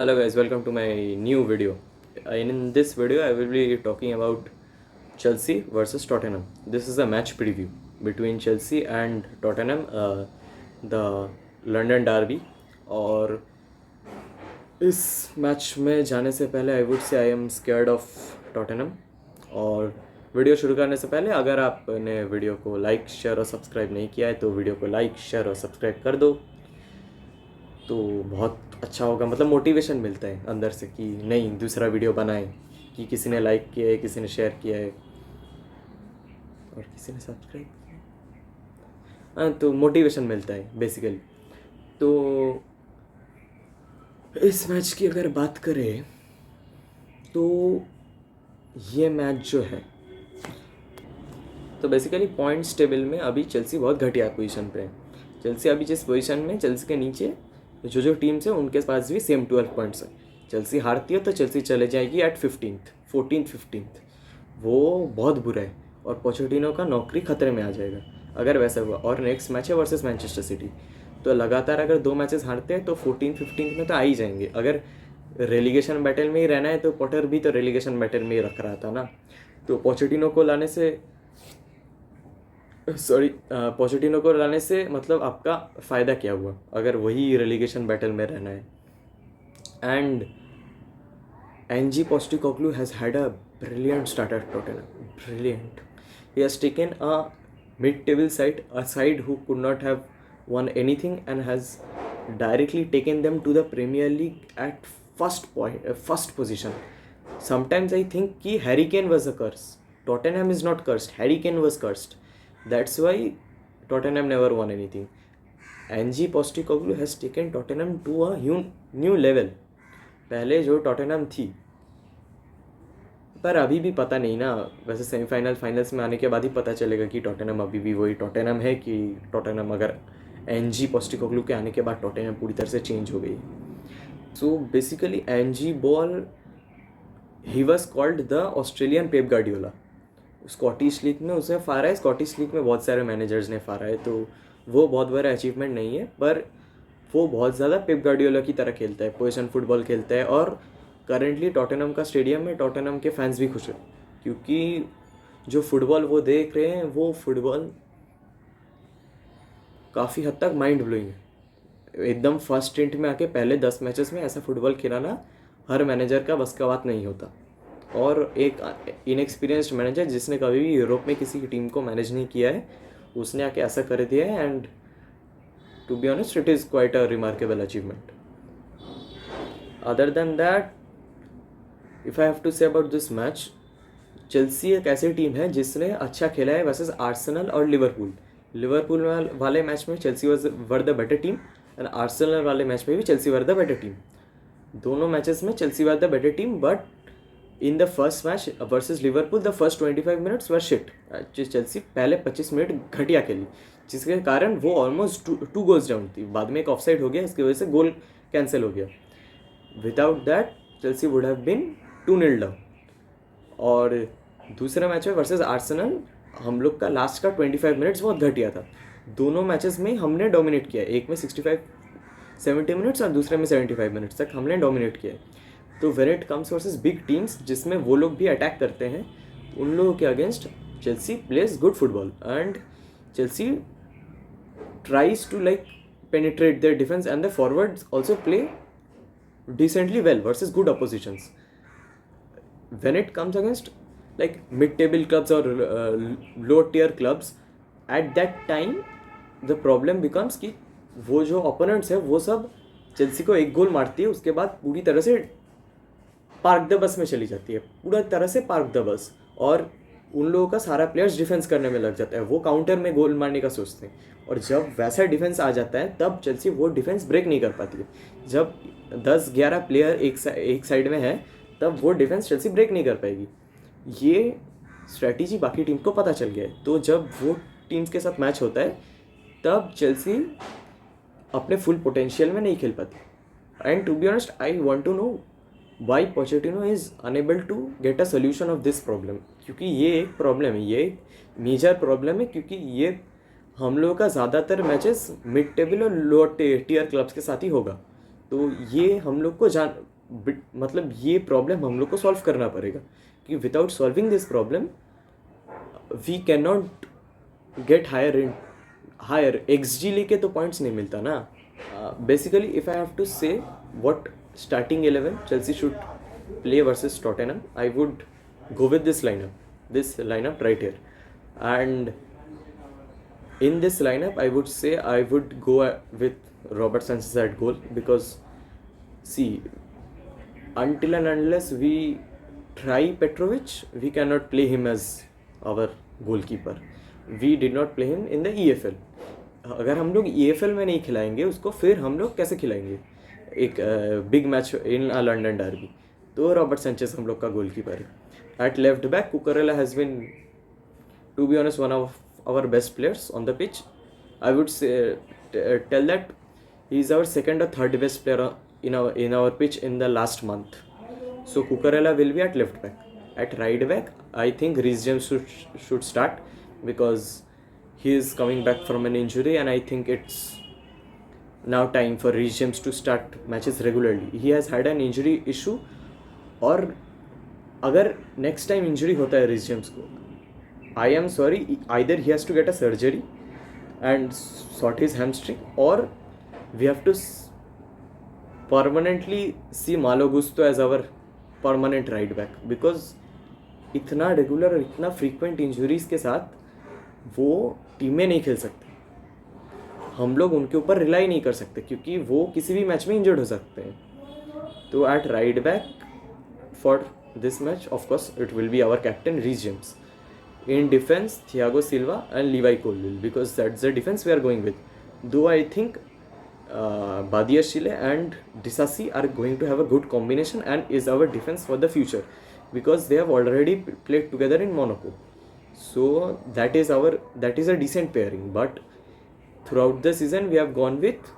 Hello guys, welcome to my new video. In this video, I will be talking about Chelsea versus Tottenham. This is a match preview between Chelsea and Tottenham, the London Derby. और इस match में जाने से पहले I would say I am scared of Tottenham. और video शुरू करने से पहले अगर आपने वीडियो को लाइक शेयर और सब्सक्राइब नहीं किया है तो वीडियो को लाइक शेयर और सब्सक्राइब कर दो, तो बहुत अच्छा होगा। मतलब मोटिवेशन मिलता है अंदर से कि नहीं, दूसरा वीडियो बनाएं, कि किसी ने लाइक किया है, किसी ने शेयर किया है और किसी ने सब्सक्राइब किया है। हाँ, तो मोटिवेशन मिलता है बेसिकली। तो इस मैच की अगर बात करें तो ये मैच जो है, तो बेसिकली पॉइंट्स टेबल में अभी चेल्सी बहुत घटिया पोजीशन पे है। चेल्सी अभी जिस पोजीशन में, चेल्सी के नीचे जो टीम्स है उनके पास भी सेम 12 पॉइंट्स है। चेल्सी हारती है तो चेल्सी चले जाएगी एट 14th। वो बहुत बुरा है और पोचेटिनो का नौकरी खतरे में आ जाएगा अगर वैसा हुआ। और नेक्स्ट मैच है वर्सेस मैनचेस्टर सिटी, तो लगातार अगर 2 मैचेस हारते हैं तो 14th-15th में तो आ ही जाएंगे। अगर रेलीगेशन बैटल में ही रहना है तो पॉटर भी तो रेलीगेशन बैटल में ही रख रहा था ना। तो पोचेटिनो को लाने से मतलब आपका फ़ायदा क्या हुआ अगर वही रेलीगेशन बैटल में रहना है। And Ange Postecoglou has had a brilliant start at Tottenham, brilliant. He has taken a mid table side, a side who could not have won anything and has directly taken them to the Premier League at first position. Sometimes I think कि Harry Kane was a curse. Tottenham is not cursed. Harry Kane was cursed. That's why Tottenham never won anything. Ange Postecoglou has taken Tottenham to a new level. पहले जो Tottenham थी, पर अभी भी पता नहीं ना। वैसे सेमीफाइनल फाइनल्स में आने के बाद ही पता चलेगा कि टॉटनहम अभी भी वही टॉटनहम है कि टॉटनहम अगर एनजी पोस्टेकोग्लू के आने के बाद टॉटनहम पूरी तरह से चेंज हो गई। So basically Ange ball, he was called the Australian Pep Guardiola. Scottish league में उसे फारा है, स्कॉटिश लीग में बहुत सारे मैनेजर्स ने फारा है, तो वो बहुत बड़ा अचीवमेंट नहीं है, पर वो बहुत ज़्यादा पेप गार्डियोला की तरह खेलता है, पोजीशन फुटबॉल खेलता है। और करेंटली टॉटनहम का स्टेडियम में टॉटनहम के फैंस भी खुश हैं क्योंकि जो फुटबॉल वो देख रहे हैं वो फुटबॉल काफ़ी हद तक माइंड ब्लोइंग है। एकदम फर्स्ट स्टिंट में आके पहले 10 मैचेस में ऐसा फुटबॉल खिलाना हर मैनेजर का बस का बात नहीं होता। और एक इनएक्सपीरियंस्ड मैनेजर जिसने कभी भी यूरोप में किसी टीम को मैनेज नहीं किया है, उसने आके ऐसा कर दिया है। And to be honest, it is quite a remarkable achievement. Other than that, if I have to say about this match, Chelsea एक ऐसी टीम है जिसने अच्छा खेला है वर्सेस आर्सेनल और लिवरपूल वाले मैच में Chelsea were the better team, and Arsenal वाले मैच में भी Chelsea were the better team. दोनों मैचेस में Chelsea were the better team, but in the first match versus Liverpool the first 25 minutes were shit. Chelsea पहले 25 minute घटिया खेली, जिसके कारण वो ऑलमोस्ट टू गोल्स डाउन थी। बाद में एक ऑफसाइड हो गया, इसकी वजह से गोल कैंसिल हो गया। Without that Chelsea would have been 2-0 down. और दूसरा मैच में वर्सेस आर्सेनल, हम लोग का लास्ट का 25 मिनट्स बहुत घटिया था। दोनों मैचेस में हमने डोमिनेट किया, एक में 65-70 मिनट्स और दूसरे में 75 मिनट्स तक हमने डोमिनेट किया। तो when it comes versus big teams जिसमें वो लोग भी अटैक करते हैं, उन लोगों के against Chelsea plays good football and Chelsea tries to like penetrate their defence and the forwards also play decently well versus good oppositions. When it comes against like mid-table clubs or low-tier clubs, at that time the problem becomes कि वो जो opponents है वो सब Chelsea को एक गोल मारती है, उसके बाद पूरी तरह से पार्क द बस में चली जाती है, पूरा तरह से पार्क द बस। और उन लोगों का सारा प्लेयर्स डिफेंस करने में लग जाता है, वो काउंटर में गोल मारने का सोचते हैं। और जब वैसा डिफेंस आ जाता है तब चेल्सी वो डिफेंस ब्रेक नहीं कर पाती है। जब 10-11 प्लेयर एक साइड में है तब वो डिफेंस चेल्सी ब्रेक नहीं कर पाएगी। ये स्ट्रैटेजी बाकी टीम को पता चल गया है, तो जब वो टीम्स के साथ मैच होता है तब चेल्सी अपने फुल पोटेंशियल में नहीं खेल पाती। And to be honest, I want to know why Pochettino is unable to get a solution of this problem, क्योंकि ये एक प्रॉब्लम है, ये एक मेजर प्रॉब्लम है, क्योंकि ये हम लोगों का ज़्यादातर मैचेस मिड टेबल और लो टियर क्लब्स के साथ ही होगा। तो ये हम लोग को मतलब ये प्रॉब्लम हम लोग को सॉल्व करना पड़ेगा, कि without solving this problem we can not get higher XG लेके तो पॉइंट्स नहीं मिलता ना. Basically if I have to say what starting 11 Chelsea should play versus Tottenham, I would go with this lineup right here. And in this lineup, I would say I would go with Robert Sanchez at goal, because see, until and unless we try Petrovic, we cannot play him as our goalkeeper. We did not play him in the EFL. अगर हम लोग EFL में नहीं खिलाएंगे उसको, फिर हम लोग कैसे खिलाएंगे एक big match in London derby? तो रॉबर्ट सेंचेस हम लोग का गोलकीपर है. At left back Cucurella has been, to be honest, one of our best players on the pitch. I would tell that he is our second or third best player in our pitch in the last month. So Cucurella will be at left back. At right back, I think Reece James should start, because he is coming back from an injury, and I think it's now time for Reece James to start matches regularly. He has had an injury issue, और अगर next time injury होता है Reece James को, I am sorry, either he has to get a surgery and sort his hamstring, और we have to permanently see Malo Gusto as our permanent right back, because इतना regular और इतना frequent injuries के साथ वो टीमें नहीं खेल सकते. हम लोग उनके ऊपर रिलाई नहीं कर सकते, क्योंकि वो किसी भी मैच में इंजर्ड हो सकते हैं. तो at right back for this match, of course, it will be our captain Reece James. In defense, Thiago Silva and Levi Colwill, because that's the defense we are going with. Though I think Badiashile and Disasi are going to have a good combination and is our defense for the future, because they have already played together in Monaco. So that is a decent pairing. But throughout the season, we have gone with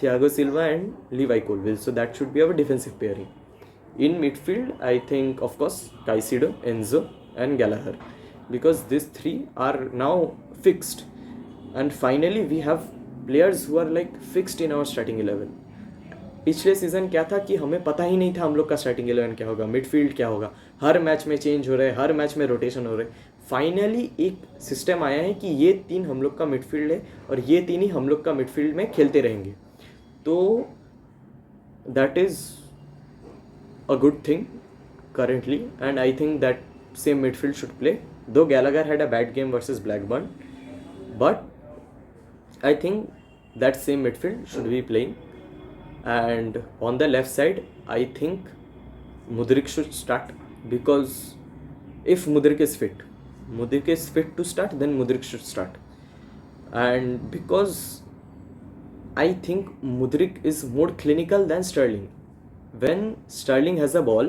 Thiago Silva and Levi Colwill. So that should be our defensive pairing. In midfield, I think, of course, Caicedo, Enzo and Gallagher, because these three are now fixed. And finally, we have players who are like fixed in our starting 11. पिछले season क्या था कि हमें पता ही नहीं था हम लोग का स्टार्टिंग 11 क्या होगा, मिडफील्ड क्या होगा. हर मैच में चेंज हो रहे, हर मैच में रोटेशन हो रहे. फाइनली एक सिस्टम आया है कि ये तीन हम लोग का मिडफील्ड है और ये तीन ही हम लोग का मिडफील्ड में खेलते रहेंगे. तो that is a good thing currently, and I think that same midfield should play, though Gallagher had a bad game versus Blackburn, but I think that same midfield should be playing. And on the left side, I think Mudryk should start, because if Mudryk is fit to start, then Mudryk should start. And because I think Mudryk is more clinical than Sterling. When Sterling has a ball,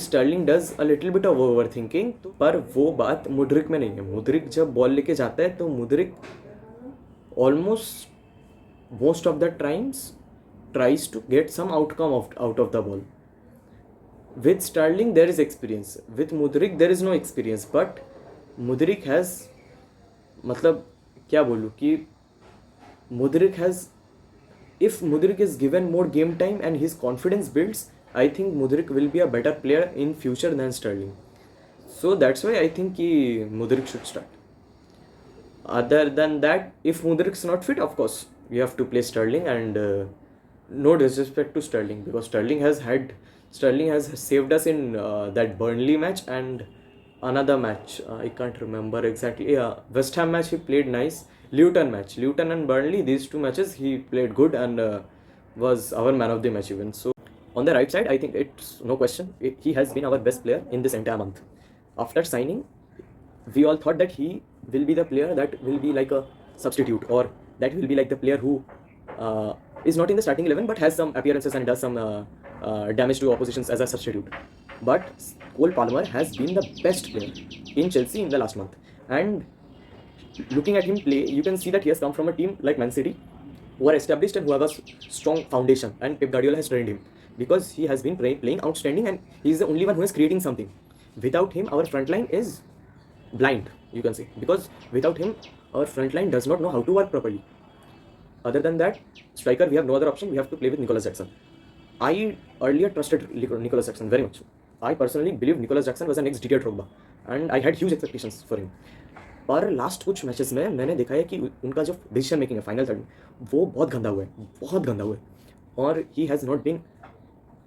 Sterling does a little bit of overthinking, पर वो बात Mudryk में नहीं है. Mudryk जब ball लेके जाता है तो Mudryk almost most of the times tries to get some outcome out of the ball. With Sterling there is experience, with Mudryk there is no experience, but Mudryk has, मतलब क्या बोलूँ कि Mudryk has, if Mudryk is given more game time and his confidence builds, I think Mudryk will be a better player in future than Sterling. So that's why I think Mudryk should start. Other than that, if Mudryk is not fit, of course you have to play Sterling, and no disrespect to Sterling, because Sterling has saved us in that Burnley match and another match, I can't remember exactly. Yeah, West Ham match he played nice. Luton and Burnley, these two matches he played good and was our man of the match even. So on the right side, I think it's no question, he has been our best player in this entire month. After signing, we all thought that he will be the player that will be like a substitute, or that will be like the player who is not in the starting 11 but has some appearances and does some damage to oppositions as a substitute. But Cole Palmer has been the best player in Chelsea in the last month, and looking at him play, you can see that he has come from a team like Man City, who are established and who have a strong foundation, and Pep Guardiola has trained him, because he has been playing outstanding, and he is the only one who is creating something. Without him, our front line is blind, you can say, because without him, our front line does not know how to work properly. Other than that, striker, we have no other option. We have to play with Nicolas Jackson. I earlier trusted Nicholas Jackson very much. I personally believe Nicholas Jackson was the next Didier Drogba and I had huge expectations for him. पर last कुछ matches में मैंने देखा है कि उनका जो decision making है फाइनल थर्ड में वो बहुत गंदा हुआ है, बहुत गंदा हुआ है, और he has not been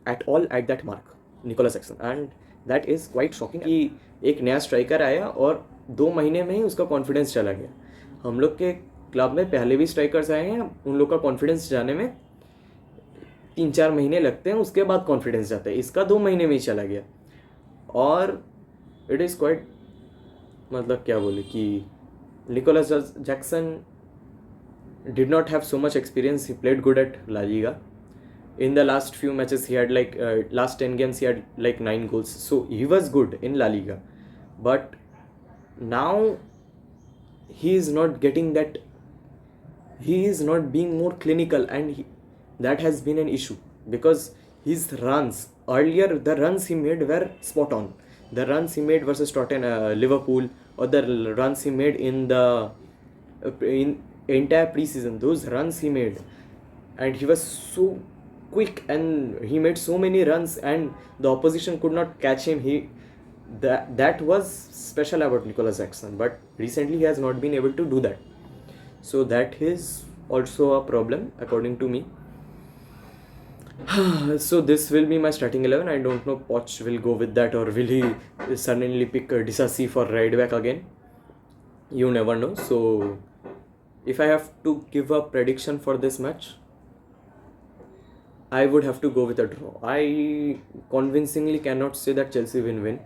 at all at that mark Nicolas Jackson, and that is quite shocking कि एक नया स्ट्राइकर आया और 2 महीने में ही उसका कॉन्फिडेंस चला गया. हम लोग के क्लब में पहले भी स्ट्राइकर्स आए हैं, उन लोग का कॉन्फिडेंस जाने में 3-4 महीने लगते हैं, उसके बाद कॉन्फिडेंस जाता है. इसका 2 महीने में ही चला गया. और इट इज़ क्वाइट, मतलब क्या बोले कि Nicholas Jackson did not have so much experience. He played good at La Liga. In the last few matches, he had like last 10 games, he had like 9 goals. So he was good in La Liga. But now he is not getting that. He is not being more clinical, and that has been an issue because his runs earlier, the runs he made were spot on. The runs he made versus Tottenham, Liverpool, or the runs he made in the in entire preseason, those runs he made, and he was so quick and he made so many runs and the opposition could not catch him. That was special about Nicolas Jackson, but recently he has not been able to do that. So that is also a problem according to me. So this will be my starting 11. I don't know Poch will go with that or will he suddenly pick Disasi for right back again. You never know. So if I have to give a prediction for this match, I would have to go with a draw. I convincingly cannot say that Chelsea will win.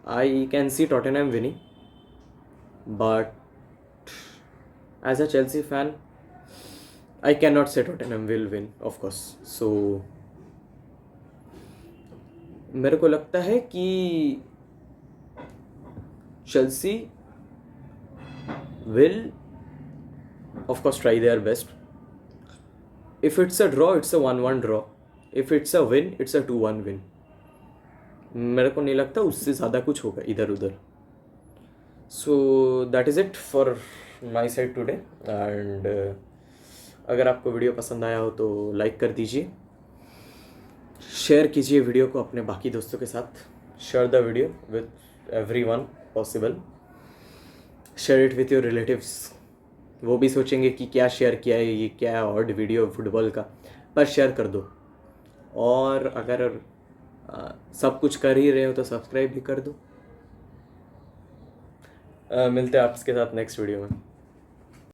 I can see Tottenham winning, but as a Chelsea fan, I cannot say Tottenham will win, of course. So मेरे को लगता है कि Chelsea will of course try their best. If it's a draw, it's a 1-1 draw. If it's a win, it's a 2-1 win. मेरे को नहीं लगता उससे ज़्यादा कुछ होगा इधर उधर. So that is it for my side today. And अगर आपको वीडियो पसंद आया हो तो लाइक कर दीजिए, शेयर कीजिए वीडियो को अपने बाकी दोस्तों के साथ. Share the video with everyone possible. Share it with your relatives. वो भी सोचेंगे कि क्या शेयर किया है, ये क्या है ऑड वीडियो फुटबॉल का, पर शेयर कर दो. और अगर सब कुछ कर ही रहे हो तो सब्सक्राइब भी कर दो. मिलते हैं आपके साथ नेक्स्ट वीडियो में.